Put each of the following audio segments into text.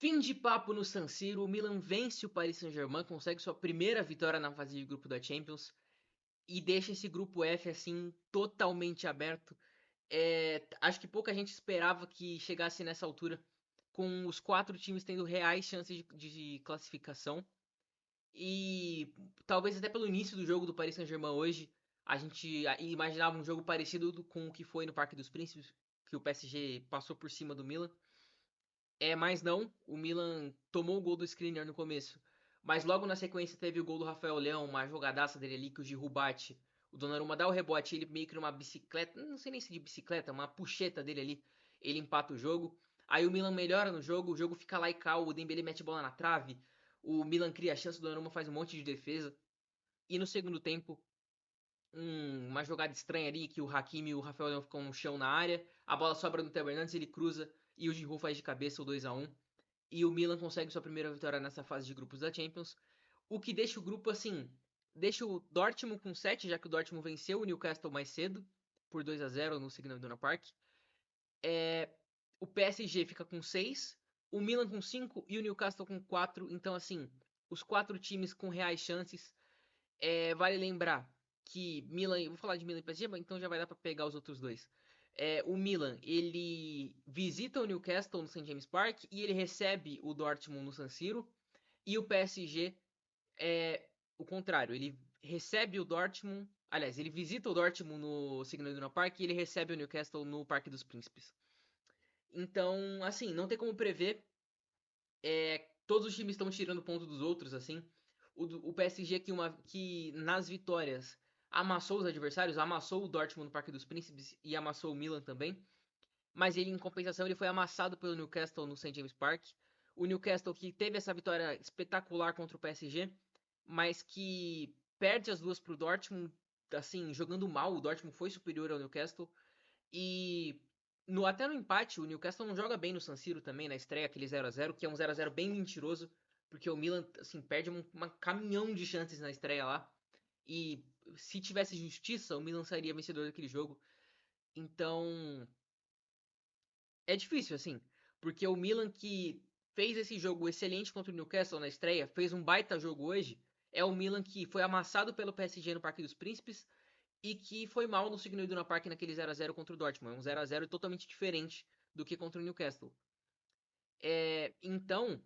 Fim de papo no San Siro, o Milan vence o Paris Saint-Germain, consegue sua primeira vitória na fase de grupo da Champions e deixa esse grupo F assim totalmente aberto. Acho que pouca gente esperava que chegasse nessa altura, com os quatro times tendo reais chances de classificação. E talvez até pelo início do jogo do Paris Saint-Germain hoje, a gente imaginava um jogo parecido com o que foi no Parque dos Príncipes, que o PSG passou por cima do Milan. Mas não, o Milan tomou o gol do Skriniar no começo. Mas logo na sequência teve o gol do Rafael Leão, uma jogadaça dele ali que o Giroud bate. O Donnarumma dá o rebote, ele meio que numa bicicleta, não sei nem se de bicicleta, uma puxeta dele ali, ele empata o jogo. Aí o Milan melhora no jogo, o jogo fica lá e cá, o Dembélé mete a bola na trave, o Milan cria a chance, o Donnarumma faz um monte de defesa. E no segundo tempo, uma jogada estranha ali, que o Hakimi e o Rafael Leão ficam no chão na área, a bola sobra no Theo Hernandes, ele cruza e o Giroud faz de cabeça o 2-1 e o Milan consegue sua primeira vitória nessa fase de grupos da Champions. O que deixa o grupo assim, deixa o Dortmund com 7, já que o Dortmund venceu o Newcastle mais cedo, por 2-0 no Signal Iduna Park. O PSG fica com 6, o Milan com 5 e o Newcastle com 4. Então, assim, os quatro times com reais chances. Vale lembrar que Milan, vou falar de Milan e PSG, mas então já vai dar para pegar os outros dois. O Milan, ele visita o Newcastle no St. James Park e ele recebe o Dortmund no San Siro. E o PSG é o contrário, ele recebe o Dortmund, aliás, ele visita o Dortmund no Signal Iduna Park e ele recebe o Newcastle no Parque dos Príncipes. Então, assim, não tem como prever. Todos os times estão tirando ponto dos outros, assim. O PSG que nas vitórias amassou os adversários, amassou o Dortmund no Parque dos Príncipes e amassou o Milan também. Mas ele, em compensação, ele foi amassado pelo Newcastle no St. James Park. O Newcastle que teve essa vitória espetacular contra o PSG, mas que perde as duas para o Dortmund, assim, jogando mal. O Dortmund foi superior ao Newcastle. E até no empate, o Newcastle não joga bem no San Siro também, na estreia, aquele 0-0, que é um 0-0 bem mentiroso, porque o Milan, assim, perde uma caminhão de chances na estreia lá. E se tivesse justiça, o Milan sairia vencedor daquele jogo. Então, é difícil, assim, porque o Milan que fez esse jogo excelente contra o Newcastle na estreia, fez um baita jogo hoje, é o Milan que foi amassado pelo PSG no Parque dos Príncipes e que foi mal no Signal Iduna Park naquele 0-0 contra o Dortmund. É um 0-0 totalmente diferente do que contra o Newcastle. Então,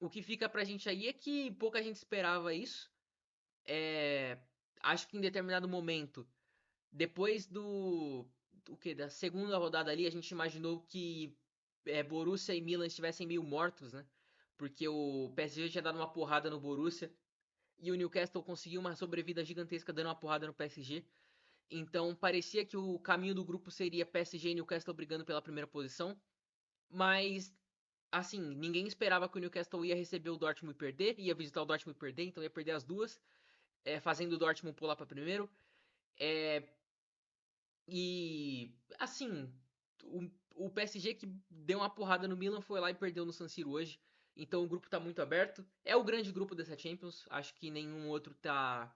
o que fica pra gente aí é que pouca gente esperava isso. É, Acho que em determinado momento, depois da segunda rodada ali, a gente imaginou que Borussia e Milan estivessem meio mortos, né? Porque o PSG tinha dado uma porrada no Borussia e o Newcastle conseguiu uma sobrevida gigantesca dando uma porrada no PSG. Então parecia que o caminho do grupo seria PSG e Newcastle brigando pela primeira posição, mas assim, ninguém esperava que o Newcastle ia receber o Dortmund e perder, ia visitar o Dortmund e perder, então ia perder as duas, fazendo o Dortmund pular para primeiro. É, e assim, o PSG que deu uma porrada no Milan foi lá e perdeu no San Siro hoje. Então o grupo tá muito aberto. É o grande grupo dessa Champions. Acho que nenhum outro tá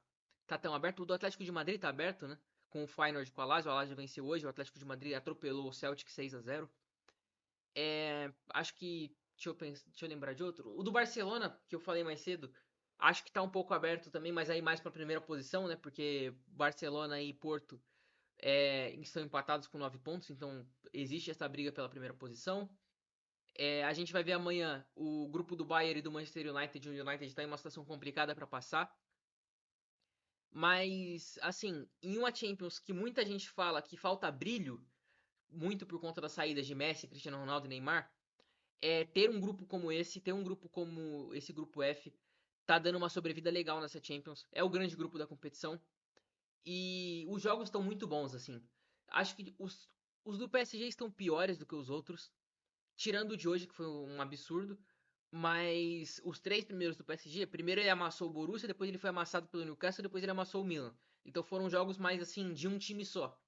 tão aberto. O do Atlético de Madrid tá aberto, né? Com o Feyenoord com a Lazio. A Lazio venceu hoje. O Atlético de Madrid atropelou o Celtic 6-0. Acho que. Deixa eu lembrar de outro. O do Barcelona, que eu falei mais cedo. Acho que tá um pouco aberto também, mas aí mais pra primeira posição, né? Porque Barcelona e Porto estão empatados com 9 pontos, então existe essa briga pela primeira posição. A gente vai ver amanhã o grupo do Bayern e do Manchester United. O United está em uma situação complicada para passar. Mas, assim, em uma Champions que muita gente fala que falta brilho, muito por conta das saídas de Messi, Cristiano Ronaldo e Neymar, ter um grupo como esse, ter um grupo como esse grupo F, tá dando uma sobrevida legal nessa Champions. É o grande grupo da competição. E os jogos estão muito bons, assim. Acho que os do PSG estão piores do que os outros. Tirando o de hoje, que foi um absurdo. Mas os três primeiros do PSG, primeiro ele amassou o Borussia, depois ele foi amassado pelo Newcastle, depois ele amassou o Milan. Então foram jogos mais assim, de um time só.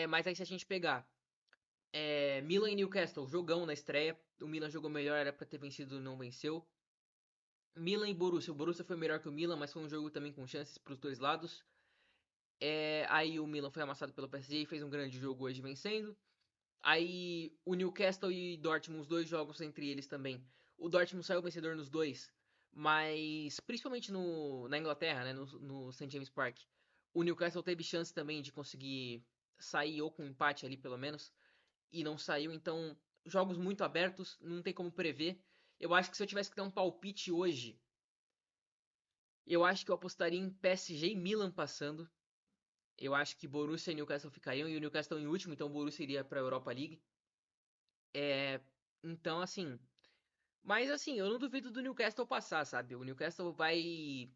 Mas aí se a gente pegar Milan e Newcastle, jogão na estreia. O Milan jogou melhor, era pra ter vencido e não venceu. Milan e Borussia. O Borussia foi melhor que o Milan, mas foi um jogo também com chances pros dois lados. Aí o Milan foi amassado pelo PSG e fez um grande jogo hoje vencendo. Aí o Newcastle e Dortmund, os dois jogos entre eles também. O Dortmund saiu vencedor nos dois, mas principalmente na Inglaterra, né, no St. James Park. O Newcastle teve chance também de conseguir sair ou com empate ali pelo menos, e não saiu, então jogos muito abertos, não tem como prever. Eu acho que se eu tivesse que dar um palpite hoje, eu acho que eu apostaria em PSG e Milan passando. Eu acho que Borussia e Newcastle ficariam e o Newcastle em último, então o Borussia iria para a Europa League. É, então assim, mas assim, eu não duvido do Newcastle passar, sabe? O Newcastle vai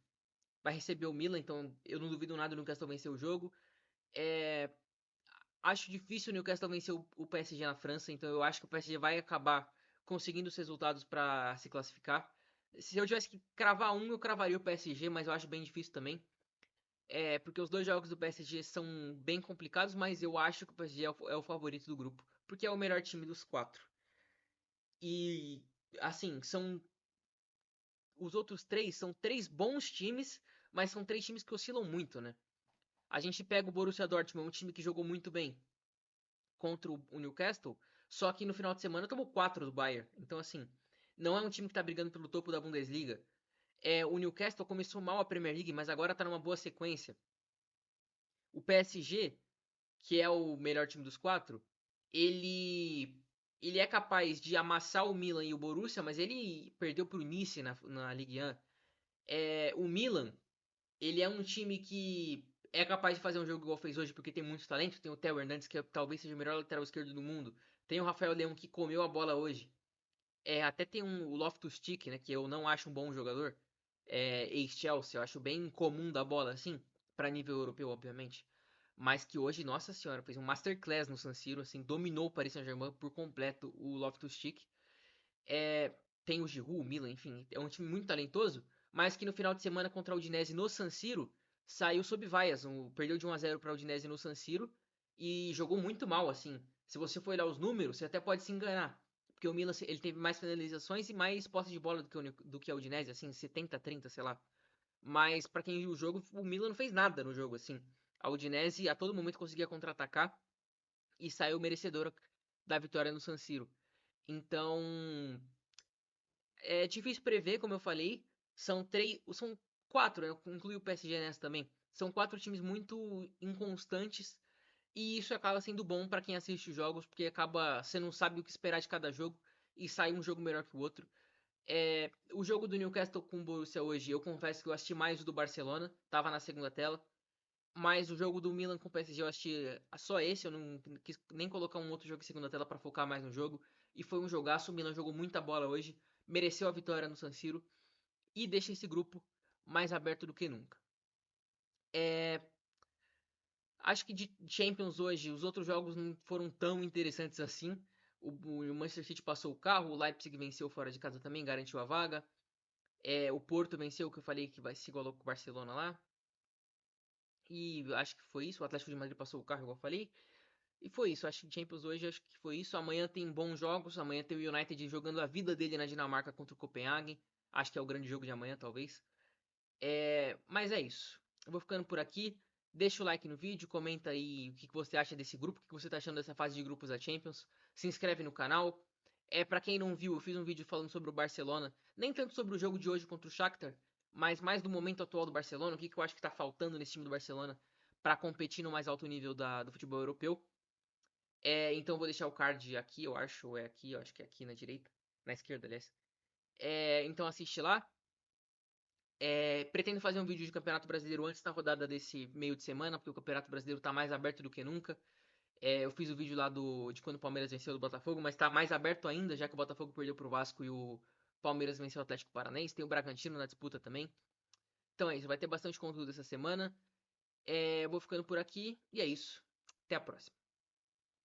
receber o Milan, então eu não duvido nada do Newcastle vencer o jogo. É, acho difícil o Newcastle vencer o PSG na França, então eu acho que o PSG vai acabar conseguindo os resultados para se classificar. Se eu tivesse que cravar um, eu cravaria o PSG, mas eu acho bem difícil também. É, porque os dois jogos do PSG são bem complicados, mas eu acho que o PSG é o favorito do grupo, porque é o melhor time dos quatro. E assim, são os outros três são três bons times, mas são três times que oscilam muito, né? A gente pega o Borussia Dortmund, um time que jogou muito bem contra o Newcastle, só que no final de semana tomou 4 do Bayern. Então, assim, não é um time que tá brigando pelo topo da Bundesliga. O Newcastle começou mal a Premier League, mas agora tá numa boa sequência. O PSG, que é o melhor time dos quatro, ele ele é capaz de amassar o Milan e o Borussia, mas ele perdeu pro Nice na Ligue 1. O Milan, ele é um time que é capaz de fazer um jogo igual fez hoje, porque tem muito talento. Tem o Theo Hernandes, que talvez seja o melhor lateral esquerdo do mundo. Tem o Rafael Leão, que comeu a bola hoje. Até tem o Loftus-Cheek, né, que eu não acho um bom jogador. Ex-Chelsea, eu acho bem comum da bola, assim, para nível europeu, obviamente. Mas que hoje, nossa senhora, fez um masterclass no San Siro, assim, dominou o Paris Saint-Germain por completo, o Loftus-Cheek. É, tem o Giroud, o Milan, enfim, é um time muito talentoso, mas que no final de semana contra a Udinese no San Siro saiu sob vaias, perdeu de 1-0 para a Udinese no San Siro e jogou muito mal, assim. Se você for olhar os números, você até pode se enganar, porque o Milan ele teve mais finalizações e mais posse de bola do que a Udinese, assim, 70-30, sei lá. Mas para quem viu o jogo, o Milan não fez nada no jogo, assim. A Udinese a todo momento conseguia contra-atacar e saiu merecedora da vitória no San Siro. Então, é difícil prever, como eu falei. São quatro, né? Inclui o PSG nessa também. São quatro times muito inconstantes e isso acaba sendo bom para quem assiste os jogos, porque acaba você não sabe o que esperar de cada jogo e sai um jogo melhor que o outro. O jogo do Newcastle com o Borussia hoje, eu confesso que eu assisti mais o do Barcelona, tava na segunda tela. Mas o jogo do Milan com o PSG eu assisti só esse, eu não quis nem colocar um outro jogo em segunda tela para focar mais no jogo. E foi um jogaço, o Milan jogou muita bola hoje, mereceu a vitória no San Siro e deixa esse grupo mais aberto do que nunca. É, acho que de Champions hoje, os outros jogos não foram tão interessantes assim. O Manchester City passou o carro, o Leipzig venceu fora de casa também, garantiu a vaga. O Porto venceu, que eu falei que vai se igualou com o Barcelona lá. E acho que foi isso. O Atlético de Madrid passou o carro, igual eu falei. E foi isso, acho que Champions hoje acho que foi isso. Amanhã tem bons jogos, amanhã tem o United jogando a vida dele na Dinamarca contra o Copenhagen. Acho que é o grande jogo de amanhã, talvez. Mas é isso. Eu vou ficando por aqui. Deixa o like no vídeo, comenta aí o que você acha desse grupo, o que você tá achando dessa fase de grupos da Champions. Se inscreve no canal. Para quem não viu, eu fiz um vídeo falando sobre o Barcelona, nem tanto sobre o jogo de hoje contra o Shakhtar, mas mais do momento atual do Barcelona, o que eu acho que tá faltando nesse time do Barcelona para competir no mais alto nível do futebol europeu. Então eu vou deixar o card aqui, eu acho, ou é aqui, eu acho que é aqui na direita, na esquerda, aliás. Então assiste lá. Pretendo fazer um vídeo de Campeonato Brasileiro antes da rodada desse meio de semana, porque o Campeonato Brasileiro tá mais aberto do que nunca. Eu fiz o vídeo lá de quando o Palmeiras venceu do Botafogo, mas tá mais aberto ainda, já que o Botafogo perdeu pro Vasco e o Palmeiras venceu o Atlético Paranaense. Tem o Bragantino na disputa também. Então é isso, vai ter bastante conteúdo essa semana. Eu vou ficando por aqui e é isso. Até a próxima.